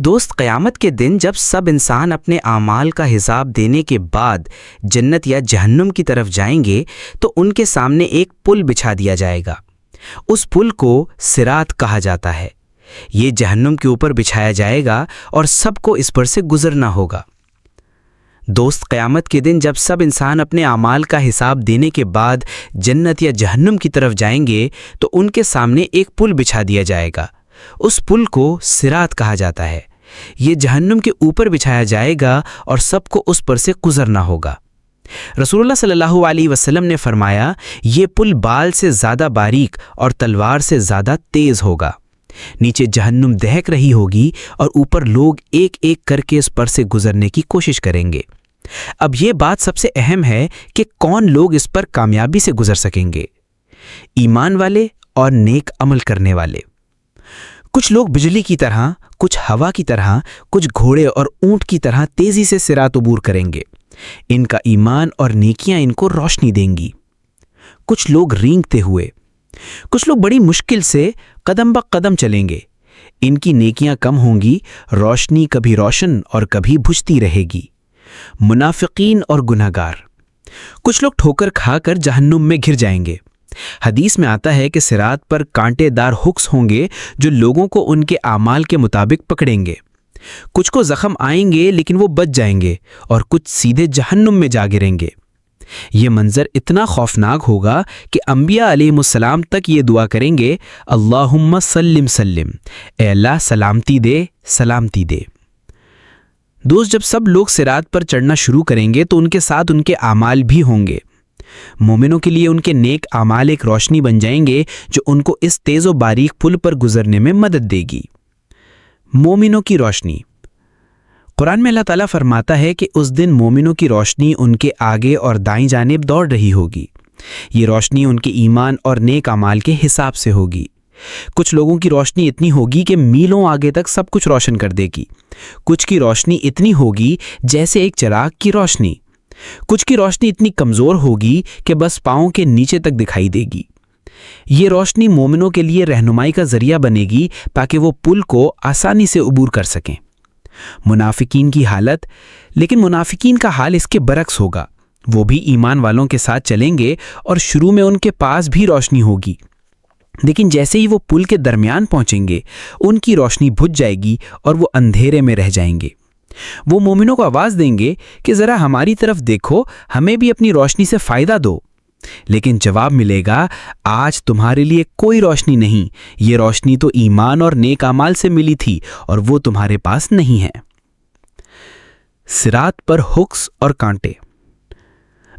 دوست، قیامت کے دن جب سب انسان اپنے اعمال کا حساب دینے کے بعد جنت یا جہنم کی طرف جائیں گے تو ان کے سامنے ایک پل بچھا دیا جائے گا۔ اس پل کو صراط کہا جاتا ہے۔ یہ جہنم کے اوپر بچھایا جائے گا اور سب کو اس پر سے گزرنا ہوگا۔ دوست، قیامت کے دن جب سب انسان اپنے اعمال کا حساب دینے کے بعد جنت یا جہنم کی طرف جائیں گے تو ان کے سامنے ایک پل بچھا دیا جائے گا۔ اس پل کو صراط کہا جاتا ہے۔ یہ جہنم کے اوپر بچھایا جائے گا اور سب کو اس پر سے گزرنا ہوگا۔ رسول اللہ صلی اللہ علیہ وسلم نے فرمایا، یہ پل بال سے زیادہ باریک اور تلوار سے زیادہ تیز ہوگا۔ نیچے جہنم دہک رہی ہوگی اور اوپر لوگ ایک ایک کر کے اس پر سے گزرنے کی کوشش کریں گے۔ اب یہ بات سب سے اہم ہے کہ کون لوگ اس پر کامیابی سے گزر سکیں گے؟ ایمان والے اور نیک عمل کرنے والے۔ کچھ لوگ بجلی کی طرح، کچھ ہوا کی طرح، کچھ گھوڑے اور اونٹ کی طرح تیزی سے صراط عبور کریں گے۔ ان کا ایمان اور نیکیاں ان کو روشنی دیں گی۔ کچھ لوگ رینگتے ہوئے، کچھ لوگ بڑی مشکل سے قدم بقدم چلیں گے۔ ان کی نیکیاں کم ہوں گی، روشنی کبھی روشن اور کبھی بجھتی رہے گی۔ منافقین اور گنہگار۔ کچھ لوگ ٹھوکر کھا کر جہنم میں گر جائیں گے۔ حدیث میں آتا ہے کہ صراط پر کانٹے دار ہکس ہوں گے جو لوگوں کو ان کے اعمال کے مطابق پکڑیں گے۔ کچھ کو زخم آئیں گے لیکن وہ بچ جائیں گے اور کچھ سیدھے جہنم میں جا گریں گے۔ یہ منظر اتنا خوفناک ہوگا کہ انبیاء علیہ السلام تک یہ دعا کریں گے، اللہم سلم سلم، اے اللہ سلامتی دے، سلامتی دے۔ دوست، جب سب لوگ صراط پر چڑھنا شروع کریں گے تو ان کے ساتھ ان کے اعمال بھی ہوں گے۔ مومنوں کے لیے ان کے نیک اعمال ایک روشنی بن جائیں گے جو ان کو اس تیز و باریک پل پر گزرنے میں مدد دے گی۔ مومنوں کی روشنی۔ قرآن میں اللہ تعالیٰ فرماتا ہے کہ اس دن مومنوں کی روشنی ان کے آگے اور دائیں جانب دوڑ رہی ہوگی۔ یہ روشنی ان کے ایمان اور نیک اعمال کے حساب سے ہوگی۔ کچھ لوگوں کی روشنی اتنی ہوگی کہ میلوں آگے تک سب کچھ روشن کر دے گی۔ کچھ کی روشنی اتنی ہوگی جیسے ایک چراغ کی روشنی۔ کچھ کی روشنی اتنی کمزور ہوگی کہ بس پاؤں کے نیچے تک دکھائی دے گی۔ یہ روشنی مومنوں کے لیے رہنمائی کا ذریعہ بنے گی تاکہ وہ پل کو آسانی سے عبور کر سکیں۔ منافقین کی حالت۔ لیکن منافقین کا حال اس کے برعکس ہوگا۔ وہ بھی ایمان والوں کے ساتھ چلیں گے اور شروع میں ان کے پاس بھی روشنی ہوگی، لیکن جیسے ہی وہ پل کے درمیان پہنچیں گے ان کی روشنی بجھ جائے گی اور وہ اندھیرے میں رہ جائیں گے۔ وہ مومنوں کو آواز دیں گے کہ ذرا ہماری طرف دیکھو، ہمیں بھی اپنی روشنی سے فائدہ دو۔ لیکن جواب ملے گا، آج تمہارے لیے کوئی روشنی نہیں، یہ روشنی تو ایمان اور نیک اعمال سے ملی تھی اور وہ تمہارے پاس نہیں ہے۔ صراط پر ہکس اور کانٹے۔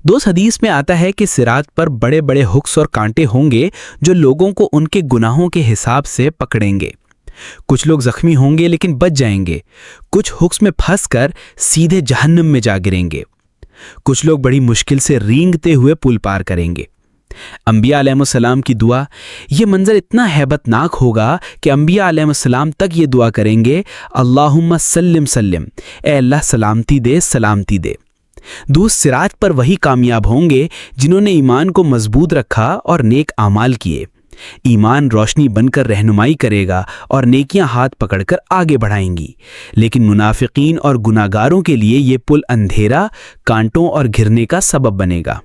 دوست، حدیث میں آتا ہے کہ صراط پر بڑے بڑے ہکس اور کانٹے ہوں گے جو لوگوں کو ان کے گناہوں کے حساب سے پکڑیں گے۔ کچھ لوگ زخمی ہوں گے لیکن بچ جائیں گے۔ کچھ ہکس میں پھنس کر سیدھے جہنم میں جا گریں گے۔ کچھ لوگ بڑی مشکل سے رینگتے ہوئے پل پار کریں گے۔ انبیاء علیہ السلام کی دعا۔ یہ منظر اتنا ہیبت ناک ہوگا کہ انبیاء علیہ السلام تک یہ دعا کریں گے، اللہم سلم سلم، اے اللہ سلامتی دے، سلامتی دے۔ دوست، صراط پر وہی کامیاب ہوں گے جنہوں نے ایمان کو مضبوط رکھا اور نیک اعمال کیے۔ ایمان روشنی بن کر رہنمائی کرے گا اور نیکیاں ہاتھ پکڑ کر آگے بڑھائیں گی، لیکن منافقین اور گناہگاروں کے لیے یہ پل اندھیرا، کانٹوں اور گھرنے کا سبب بنے گا۔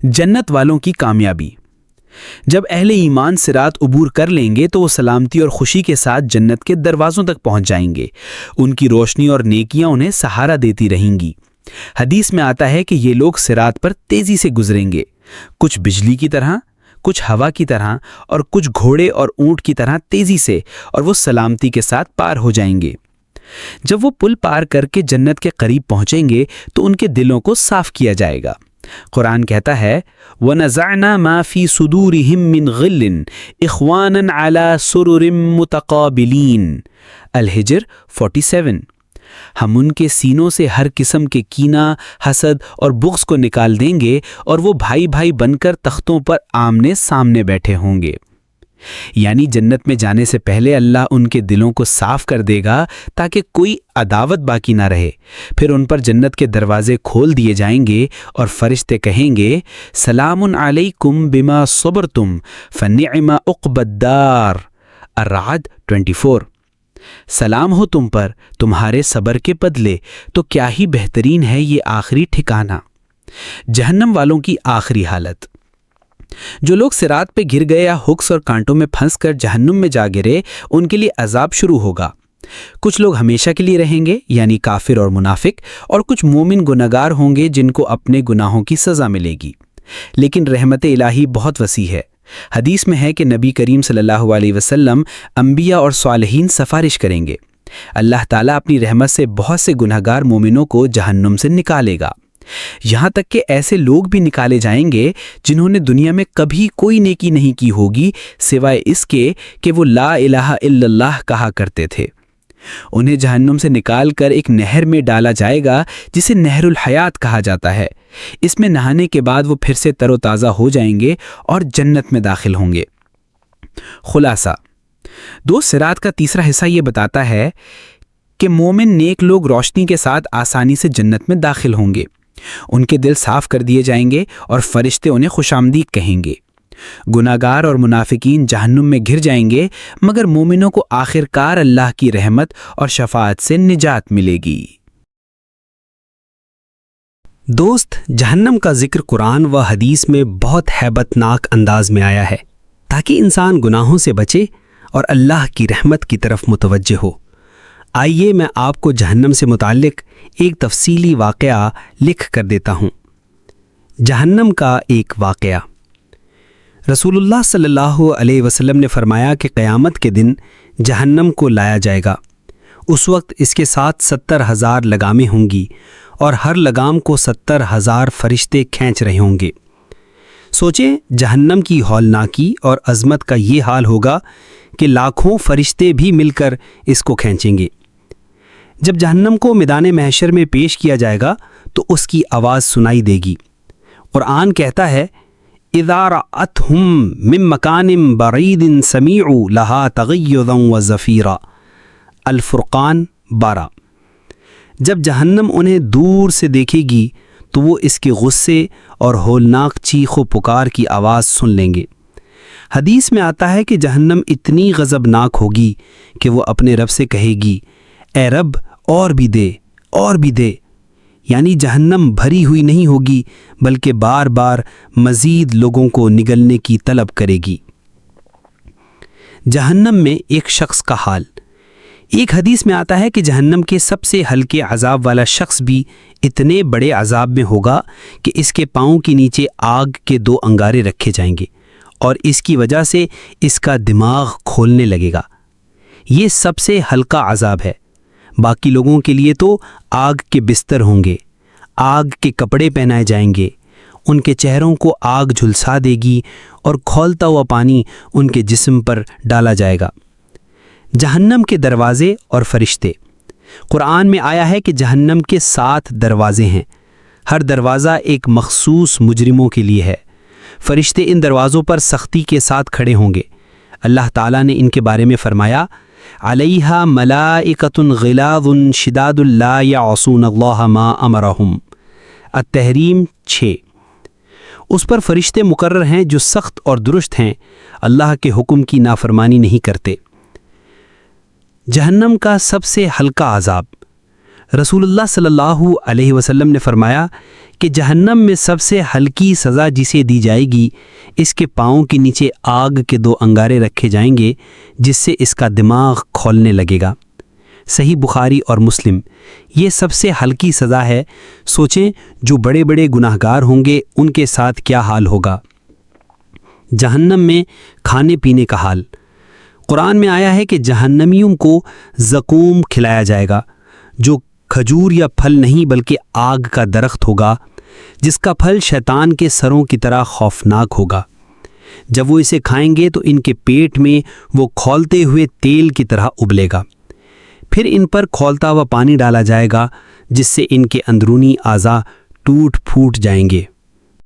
جنت والوں کی کامیابی۔ جب اہل ایمان صراط عبور کر لیں گے تو وہ سلامتی اور خوشی کے ساتھ جنت کے دروازوں تک پہنچ جائیں گے۔ ان کی روشنی اور نیکیاں انہیں سہارا دیتی رہیں گی۔ حدیث میں آتا ہے کہ یہ لوگ صراط پر تیزی سے گزریں گے، کچھ بجلی کی طرح، کچھ ہوا کی طرح اور کچھ گھوڑے اور اونٹ کی طرح تیزی سے، اور وہ سلامتی کے ساتھ پار ہو جائیں گے۔ جب وہ پل پار کر کے جنت کے قریب پہنچیں گے تو ان کے دلوں کو صاف کیا جائے گا۔ قرآن کہتا ہے، وَنَزَعْنَا مَا فِي صُدُورِهِم مِّن غِلٍّ إِخْوَانًا عَلَى سُرُرٍ مُتَقَابِلِينَ۔ الحجر 47۔ ہم ان کے سینوں سے ہر قسم کے کینہ، حسد اور بغض کو نکال دیں گے اور وہ بھائی بھائی بن کر تختوں پر آمنے سامنے بیٹھے ہوں گے۔ یعنی جنت میں جانے سے پہلے اللہ ان کے دلوں کو صاف کر دے گا تاکہ کوئی عداوت باقی نہ رہے۔ پھر ان پر جنت کے دروازے کھول دیے جائیں گے اور فرشتے کہیں گے، سلام علیکم بما صبرتم فنعم عقبی الدار۔ الرعد 24۔ سلام ہو تم پر تمہارے صبر کے بدلے، تو کیا ہی بہترین ہے یہ آخری ٹھکانہ۔ جہنم والوں کی آخری حالت۔ جو لوگ صراط پہ گر گئے یا ہکس اور کانٹوں میں پھنس کر جہنم میں جا گرے، ان کے لیے عذاب شروع ہوگا۔ کچھ لوگ ہمیشہ کے لیے رہیں گے، یعنی کافر اور منافق، اور کچھ مومن گنہگار ہوں گے جن کو اپنے گناہوں کی سزا ملے گی۔ لیکن رحمت الہی بہت وسیع ہے۔ حدیث میں ہے کہ نبی کریم صلی اللہ علیہ وسلم انبیاء اور صالحین سفارش کریں گے۔ اللہ تعالیٰ اپنی رحمت سے بہت سے گنہگار مومنوں کو جہنم سے نکالے گا، یہاں تک کہ ایسے لوگ بھی نکالے جائیں گے جنہوں نے دنیا میں کبھی کوئی نیکی نہیں کی ہوگی سوائے اس کے کہ وہ لا الہ الا اللہ کہا کرتے تھے۔ انہیں جہنم سے نکال کر ایک نہر میں ڈالا جائے گا جسے نہر الحیات کہا جاتا ہے۔ اس میں نہانے کے بعد وہ پھر سے تر و تازہ ہو جائیں گے اور جنت میں داخل ہوں گے۔ خلاصہ، صراط کا تیسرا حصہ یہ بتاتا ہے کہ مومن نیک لوگ روشنی کے ساتھ آسانی سے جنت میں داخل ہوں گے۔ ان کے دل صاف کر دیے جائیں گے اور فرشتے انہیں خوش آمدید کہیں گے۔ گناہگار اور منافقین جہنم میں گر جائیں گے، مگر مومنوں کو آخر کار اللہ کی رحمت اور شفاعت سے نجات ملے گی۔ دوست، جہنم کا ذکر قرآن و حدیث میں بہت ہیبت ناک انداز میں آیا ہے تاکہ انسان گناہوں سے بچے اور اللہ کی رحمت کی طرف متوجہ ہو۔ آئیے میں آپ کو جہنم سے متعلق ایک تفصیلی واقعہ لکھ کر دیتا ہوں۔ جہنم کا ایک واقعہ۔ رسول اللہ صلی اللہ علیہ وسلم نے فرمایا کہ قیامت کے دن جہنم کو لایا جائے گا۔ اس وقت اس کے ساتھ 70,000 لگامیں ہوں گی اور ہر لگام کو 70,000 فرشتے کھینچ رہے ہوں گے۔ سوچیں، جہنم کی ہولناکی اور عظمت کا یہ حال ہوگا کہ لاکھوں فرشتے بھی مل کر اس کو کھینچیں گے۔ جب جہنم کو میدان محشر میں پیش کیا جائے گا تو اس کی آواز سنائی دے گی۔ قرآن کہتا ہے، اِذَا رَأَتْهُمْ مِن مَّكَانٍ بَعِيدٍ سَمِعُوا لَهَا تَغَيُّظًا وَزَفِيرًا۔ الفرقان 12۔ جب جہنم انہیں دور سے دیکھے گی تو وہ اس کے غصے اور ہولناک چیخ و پکار کی آواز سن لیں گے۔ حدیث میں آتا ہے کہ جہنم اتنی غضبناک ہوگی کہ وہ اپنے رب سے کہے گی، اے رب، اور بھی دے، اور بھی دے۔ یعنی جہنم بھری ہوئی نہیں ہوگی بلکہ بار بار مزید لوگوں کو نگلنے کی طلب کرے گی۔ جہنم میں ایک شخص کا حال۔ ایک حدیث میں آتا ہے کہ جہنم کے سب سے ہلکے عذاب والا شخص بھی اتنے بڑے عذاب میں ہوگا کہ اس کے پاؤں کے نیچے آگ کے 2 انگارے رکھے جائیں گے اور اس کی وجہ سے اس کا دماغ کھولنے لگے گا۔ یہ سب سے ہلکا عذاب ہے۔ باقی لوگوں کے لیے تو آگ کے بستر ہوں گے، آگ کے کپڑے پہنائے جائیں گے، ان کے چہروں کو آگ جھلسا دے گی اور کھولتا ہوا پانی ان کے جسم پر ڈالا جائے گا۔ جہنم کے دروازے اور فرشتے۔ قرآن میں آیا ہے کہ جہنم کے 7 دروازے ہیں۔ ہر دروازہ ایک مخصوص مجرموں کے لیے ہے۔ فرشتے ان دروازوں پر سختی کے ساتھ کھڑے ہوں گے۔ اللہ تعالیٰ نے ان کے بارے میں فرمایا، علیہا ملائکۃ غلاظ شداد لا یعصون اللہ ما امرہم۔ التحریم 6۔ اس پر فرشتے مقرر ہیں جو سخت اور درست ہیں، اللہ کے حکم کی نافرمانی نہیں کرتے۔ جہنم کا سب سے ہلکا عذاب۔ رسول اللہ صلی اللہ علیہ وسلم نے فرمایا کہ جہنم میں سب سے ہلکی سزا جسے دی جائے گی، اس کے پاؤں کے نیچے آگ کے 2 انگارے رکھے جائیں گے جس سے اس کا دماغ کھولنے لگے گا۔ صحیح بخاری اور مسلم۔ یہ سب سے ہلکی سزا ہے۔ سوچیں، جو بڑے بڑے گناہگار ہوں گے ان کے ساتھ کیا حال ہوگا۔ جہنم میں کھانے پینے کا حال۔ قرآن میں آیا ہے کہ جہنمیوں کو زقوم کھلایا جائے گا، جو کھجور یا پھل نہیں بلکہ آگ کا درخت ہوگا، جس کا پھل شیطان کے سروں کی طرح خوفناک ہوگا۔ جب وہ اسے کھائیں گے تو ان کے پیٹ میں وہ کھولتے ہوئے تیل کی طرح ابلے گا۔ پھر ان پر کھولتا ہوا پانی ڈالا جائے گا جس سے ان کے اندرونی اعضاء ٹوٹ پھوٹ جائیں گے۔